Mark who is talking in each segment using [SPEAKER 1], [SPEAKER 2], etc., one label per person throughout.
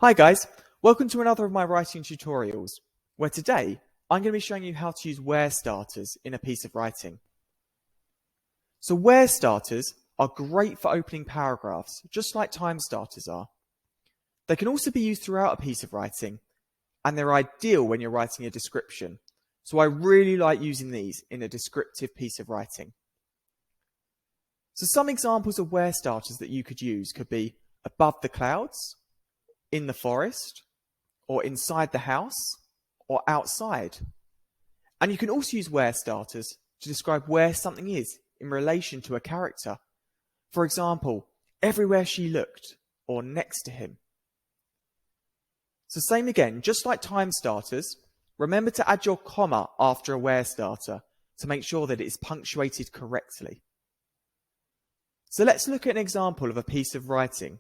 [SPEAKER 1] Hi guys, welcome to another of my writing tutorials, where today I'm going to be showing you how to use where starters in a piece of writing. So where starters are great for opening paragraphs, just like time starters are. They can also be used throughout a piece of writing, and they're ideal when you're writing a description. So I really like using these in a descriptive piece of writing. So some examples of where starters that you could use could be above the clouds, in the forest, or inside the house, or outside. And you can also use where starters to describe where something is in relation to a character. For example, everywhere she looked, or next to him. So same again, just like time starters, remember to add your comma after a where starter to make sure that it is punctuated correctly. So let's look at an example of a piece of writing.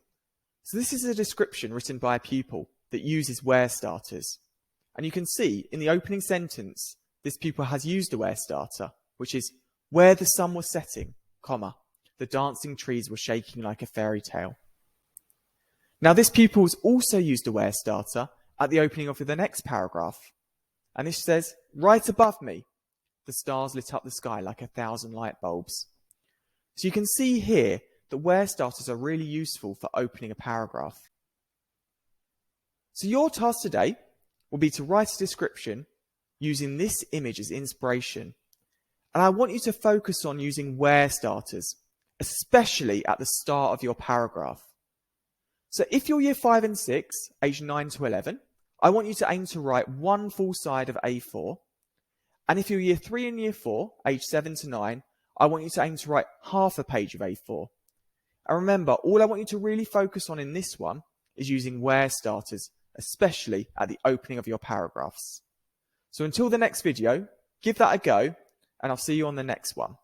[SPEAKER 1] So this is a description written by a pupil that uses where starters. And you can see in the opening sentence, this pupil has used a where starter, which is where the sun was setting, comma, the dancing trees were shaking like a fairy tale. Now this pupil's also used a where starter at the opening of the next paragraph. And this says, right above me, the stars lit up the sky like 1,000 light bulbs. So you can see here that where starters are really useful for opening a paragraph. So your task today will be to write a description using this image as inspiration. And I want you to focus on using where starters, especially at the start of your paragraph. So if you're year 5 and 6, age 9 to 11, I want you to aim to write one full side of A4. And if you're year 3 and year 4, age 7 to 9, I want you to aim to write half a page of A4. And remember, all I want you to really focus on in this one is using where starters, especially at the opening of your paragraphs. So until the next video, give that a go, and I'll see you on the next one.